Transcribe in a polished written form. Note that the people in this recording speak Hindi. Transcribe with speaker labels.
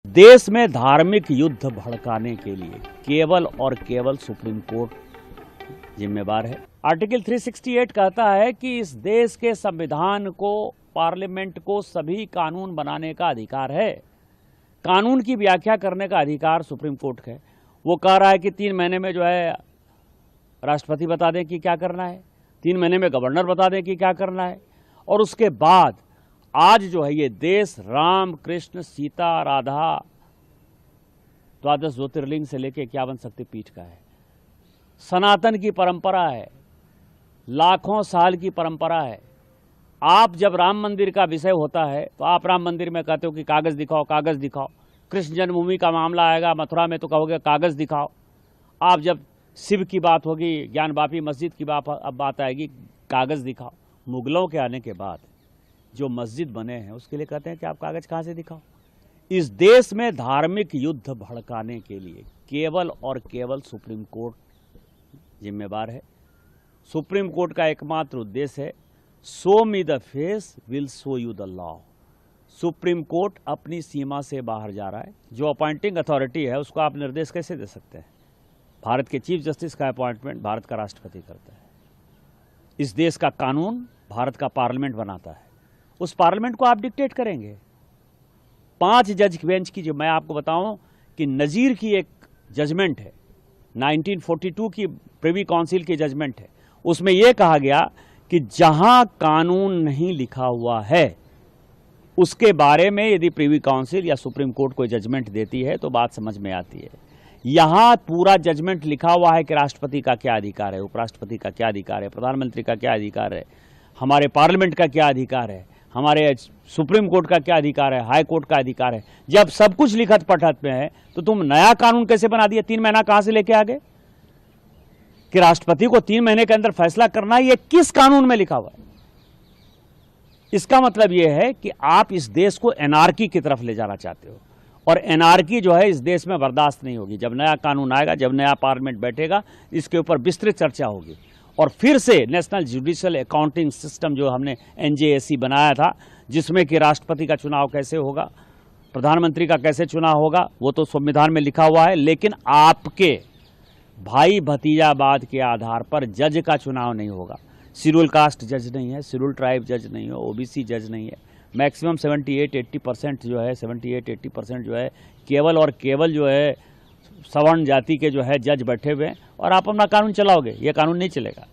Speaker 1: देश में धार्मिक युद्ध भड़काने के लिए केवल और केवल सुप्रीम कोर्ट जिम्मेवार है। आर्टिकल 368 कहता है कि इस देश के संविधान को, पार्लियामेंट को सभी कानून बनाने का अधिकार है। कानून की व्याख्या करने का अधिकार सुप्रीम कोर्ट का है। वो कह रहा है कि 3 महीने में जो है राष्ट्रपति बता दें कि क्या करना है, 3 महीने में गवर्नर बता दें कि क्या करना है, और उसके बाद आज जो है ये देश राम कृष्ण सीता राधा द्वादश ज्योतिर्लिंग से लेकर 51 शक्तिपीठ का है। सनातन की परंपरा है, लाखों साल की परंपरा है। आप जब राम मंदिर का विषय होता है तो आप राम मंदिर में कहते हो कि कागज दिखाओ, कागज दिखाओ। कृष्ण जन्मभूमि का मामला आएगा मथुरा में तो कहोगे कागज दिखाओ। आप जब शिव की बात होगी, ज्ञान वापी मस्जिद की बात आएगी, कागज दिखाओ। मुगलों के आने के बाद जो मस्जिद बने हैं उसके लिए कहते हैं कि आप कागज कहाँ से दिखाओ। इस देश में धार्मिक युद्ध भड़काने के लिए केवल और केवल सुप्रीम कोर्ट जिम्मेवार है। सुप्रीम कोर्ट का एकमात्र उद्देश्य है show me the face will show you the law. Supreme court अपनी सीमा से बाहर जा रहा है। जो अपॉइंटिंग अथॉरिटी है उसको आप निर्देश कैसे दे सकते हैं? भारत के चीफ जस्टिस का अपॉइंटमेंट भारत का राष्ट्रपति करता है। इस देश का कानून भारत का पार्लियामेंट बनाता है। उस पार्लियामेंट को आप डिक्टेट करेंगे? 5 जज बेंच की, जो मैं आपको बताऊं कि नजीर की एक जजमेंट है, 1942 की प्रिवी काउंसिल की जजमेंट है। उसमें यह कहा गया कि जहां कानून नहीं लिखा हुआ है उसके बारे में यदि प्रिवी काउंसिल या सुप्रीम कोर्ट कोई जजमेंट देती है तो बात समझ में आती है। यहां पूरा जजमेंट लिखा हुआ है कि राष्ट्रपति का क्या अधिकार है, उपराष्ट्रपति का क्या अधिकार है, प्रधानमंत्री का क्या अधिकार है, हमारे पार्लियामेंट का क्या अधिकार है, हमारे सुप्रीम कोर्ट का क्या अधिकार है, हाई कोर्ट का अधिकार है। जब सब कुछ लिखत पढ़त में है तो तुम नया कानून कैसे बना दिया? 3 महीना कहां से लेके आ गए कि राष्ट्रपति को 3 महीने के अंदर फैसला करना है? ये किस कानून में लिखा हुआ है? इसका मतलब यह है कि आप इस देश को एनार्की की तरफ ले जाना चाहते हो, और एनार्की जो है इस देश में बर्दाश्त नहीं होगी। जब नया कानून आएगा, जब नया पार्लियामेंट बैठेगा, इसके ऊपर विस्तृत चर्चा होगी और फिर से नेशनल जुडिशियल अकाउंटिंग सिस्टम जो हमने NJAC बनाया था, जिसमें कि राष्ट्रपति का चुनाव कैसे होगा, प्रधानमंत्री का कैसे चुनाव होगा, वो तो संविधान में लिखा हुआ है। लेकिन आपके भाई भतीजावाद के आधार पर जज का चुनाव नहीं होगा। शेड्यूल कास्ट जज नहीं है, शेड्यूल ट्राइब जज नहीं है, OBC जज नहीं है। मैक्सिमम 78-80% जो है, 78-80% जो है केवल और केवल जो है सवर्ण जाति के जो है जज बैठे हुए हैं, और आप अपना कानून चलाओगे। ये कानून नहीं चलेगा।